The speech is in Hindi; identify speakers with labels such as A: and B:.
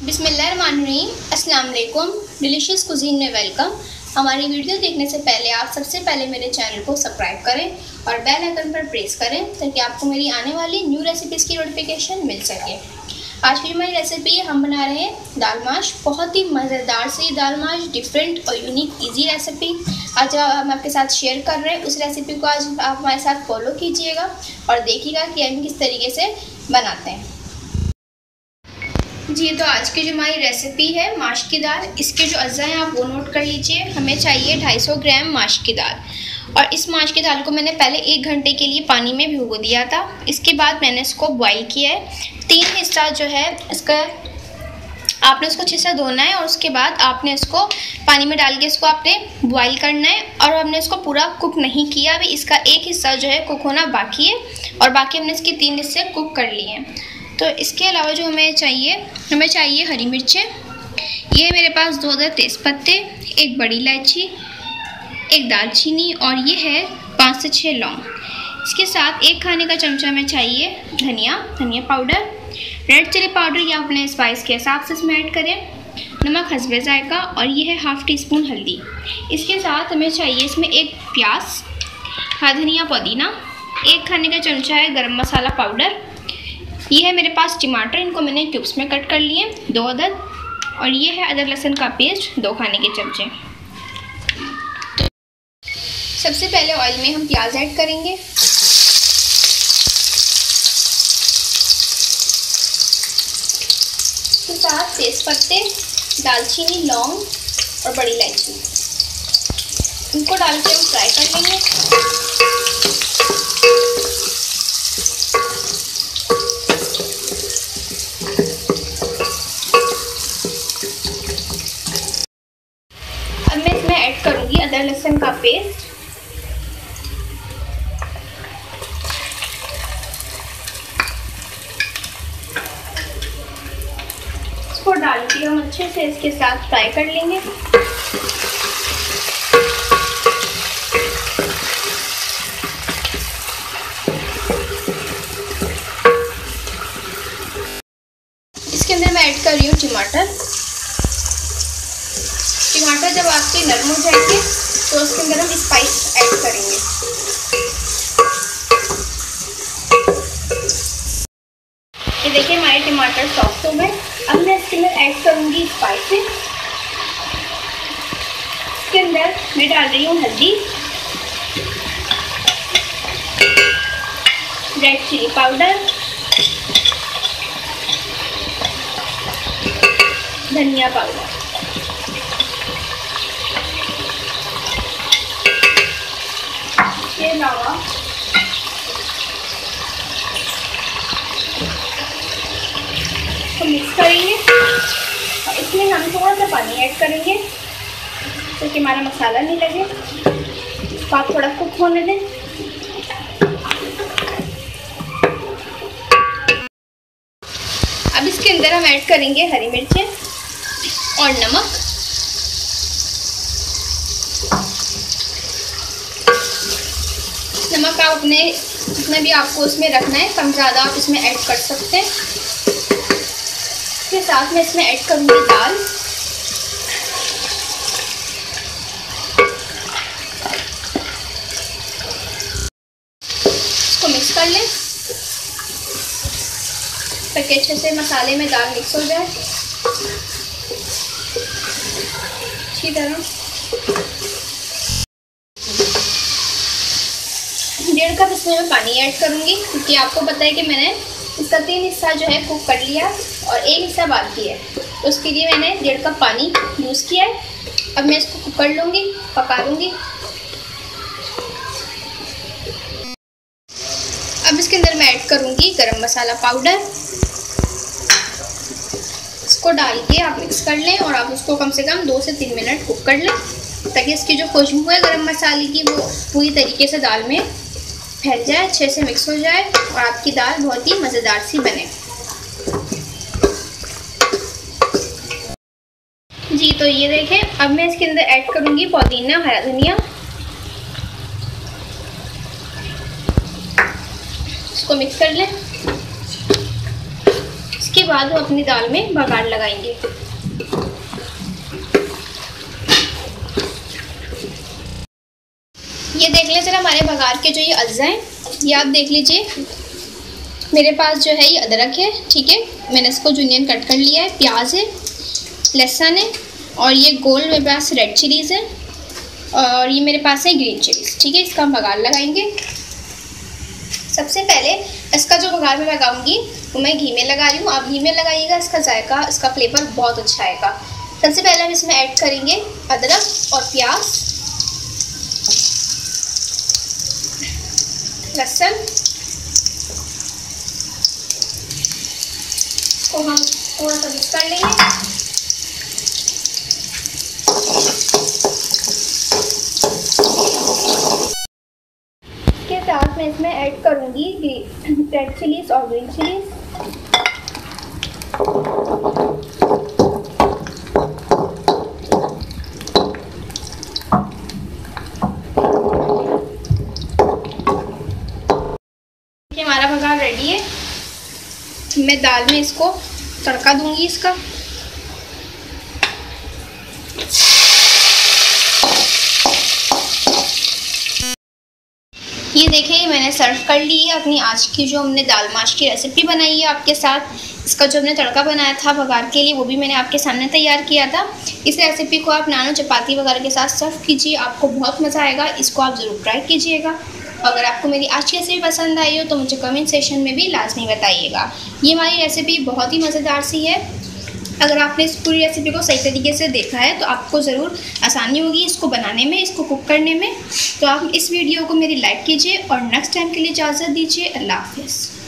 A: बिस्मिल्लाहिर्रहमानिर्रहीम, अस्सलाम वालेकुम। डिलीशियस कुजीन में वेलकम। हमारी वीडियो देखने से पहले आप सबसे पहले मेरे चैनल को सब्सक्राइब करें और बेल आइकन पर प्रेस करें ताकि आपको मेरी आने वाली न्यू रेसिपीज़ की नोटिफिकेशन मिल सके। आज की जो हमारी रेसिपी है, हम बना रहे हैं दाल माश। बहुत ही मज़ेदार सी दाल माश, डिफरेंट और यूनिक ईजी रेसिपी आज हम आपके साथ शेयर कर रहे हैं। उस रेसिपी को आज आप हमारे साथ फॉलो कीजिएगा और देखिएगा कि हम किस तरीके से बनाते हैं। जी, तो आज की जो हमारी रेसिपी है माश की दाल, इसके जो अज़्ज़ा हैं आप वो नोट कर लीजिए। हमें चाहिए 250 ग्राम माश की दाल और इस माश की दाल को मैंने पहले 1 घंटे के लिए पानी में भिगो दिया था। इसके बाद मैंने इसको बॉईल किया है। 3 हिस्सा जो है इसका आपने उसको अच्छे से धोना है और उसके बाद आपने इसको पानी में डाल के इसको आपने बॉईल करना है और हमने इसको पूरा कुक नहीं किया। अभी इसका 1 हिस्सा जो है कुक होना बाकी है और बाकी हमने इसके 3 हिस्से कुक कर लिए हैं। तो इसके अलावा जो हमें चाहिए हरी मिर्चें। ये मेरे पास 2 अदर तेज़पत्ते, 1 बड़ी इलायची, 1 दालचीनी और ये है 5 से 6 लौंग। इसके साथ 1 खाने का चमचा हमें चाहिए धनिया पाउडर, रेड चिली पाउडर या अपने स्पाइस के हिसाब से इसमें ऐड करें, नमक हस्बे जायका और ये है 1/2 टीस्पून हल्दी। इसके साथ हमें चाहिए इसमें 1 प्याज, धनिया पुदीना, 1 खाने का चमचा है गरम मसाला पाउडर। ये है मेरे पास टमाटर, इनको मैंने क्यूब्स में कट कर लिए 2 अदद और ये है अदरक लहसुन का पेस्ट 2 खाने के चमचे। सबसे पहले ऑयल में हम प्याज ऐड करेंगे। इसके साथ तेज़पत्ते, दालचीनी, लौंग और बड़ी इलायची, इनको डाल के हम फ्राई कर लेंगे। अब मैं इसमें ऐड करूंगी अदरक लहसुन का पेस्ट। इसको डाल के हम अच्छे से इसके साथ फ्राई कर लेंगे। इसके अंदर मैं ऐड कर रही हूँ टमाटर जब आपके नरम हो जाएंगे तो उसके अंदर हम स्पाइस ऐड करेंगे। ये देखिए हमारे टमाटर सॉफ्ट हो गए। अब मैं इसके अंदर ऐड करूंगी स्पाइसेस। इसके अंदर मैं डाल रही हूँ हल्दी, रेड चिली पाउडर, धनिया पाउडर, इसके अलावा तो मिक्स करेंगे और इसमें हम थोड़ा सा पानी ऐड करेंगे ताकि हमारा मसाला नहीं लगे। इसको आप थोड़ा कुक होने दें। अब इसके अंदर हम ऐड करेंगे हरी मिर्चें और नमक। नमक आप अपने जितना भी आपको उसमें रखना है कम ज़्यादा आप इसमें ऐड कर सकते हैं। इसके साथ मैं इसमें ऐड करूँगी दाल। इसको मिक्स कर लें ताकि अच्छे से मसाले में दाल मिक्स हो जाए अच्छी तरह। 1.5 कप इसमें मैं पानी ऐड करूँगी क्योंकि आपको पता है कि मैंने इसका 3 हिस्सा जो है कुक कर लिया और 1 हिस्सा बाकी है, तो उसके लिए मैंने 1.5 कप पानी यूज़ किया है। अब मैं इसको कुक कर लूँगी, पका लूँगी। अब इसके अंदर मैं ऐड करूँगी गरम मसाला पाउडर। इसको डाल के आप मिक्स कर लें और आप उसको कम से कम 2 से 3 मिनट कुक कर लें ताकि इसकी जो खुशबू है गरम मसाले की वो पूरी तरीके से दाल में फैल जाए, अच्छे से मिक्स हो जाए और आपकी दाल बहुत ही मज़ेदार सी बने। जी, तो ये देखें अब मैं इसके अंदर ऐड करूँगी पुदीना, हरा धनिया। इसको मिक्स कर लें। इसके बाद हम अपनी दाल में बघार लगाएंगे। ये देख लें जरा हमारे बघार के जो ये अज्जा हैं, ये आप देख लीजिए। मेरे पास जो है ये अदरक है, ठीक है, मैंने इसको जूनियन कट कर लिया है। प्याज है, लहसुन है, और ये गोल मेरे पास रेड चिलीज़ है, और ये मेरे पास है ग्रीन चिलीज़, ठीक है। इसका हम बघार लगाएंगे। सबसे पहले इसका जो बघार मैं लगाऊंगी वो मैं घी में लगा रही हूँ। आप घी में लगाइएगा, इसका जायका, इसका फ्लेवर बहुत अच्छा आएगा। सबसे पहले हम इसमें ऐड करेंगे अदरक और प्याज, लहसुन को हम थोड़ा सा मिक्स कर लेंगे। इसके साथ मैं इसमें ऐड करूंगी रेड चिलीज और ग्रीन चिलीज। हमारा बघार रेडी है। मैं दाल में इसको तड़का दूंगी इसका। ये देखिए मैंने सर्व कर ली है अपनी आज की जो हमने दाल माश की रेसिपी बनाई है आपके साथ। इसका जो हमने तड़का बनाया था बघार के लिए वो भी मैंने आपके सामने तैयार किया था। इस रेसिपी को आप नान चपाती वगैरह के साथ सर्व कीजिए, आपको बहुत मज़ा आएगा। इसको आप ज़रूर ट्राई कीजिएगा। अगर आपको मेरी आज की रेसिपी पसंद आई हो तो मुझे कमेंट सेक्शन में भी लाजमी बताइएगा। ये हमारी रेसिपी बहुत ही मज़ेदार सी है। अगर आपने इस पूरी रेसिपी को सही तरीके से देखा है तो आपको ज़रूर आसानी होगी इसको बनाने में, इसको कुक करने में। तो आप इस वीडियो को मेरी लाइक कीजिए और नेक्स्ट टाइम के लिए इजाज़त दीजिए। अल्लाह हाफ़िज़।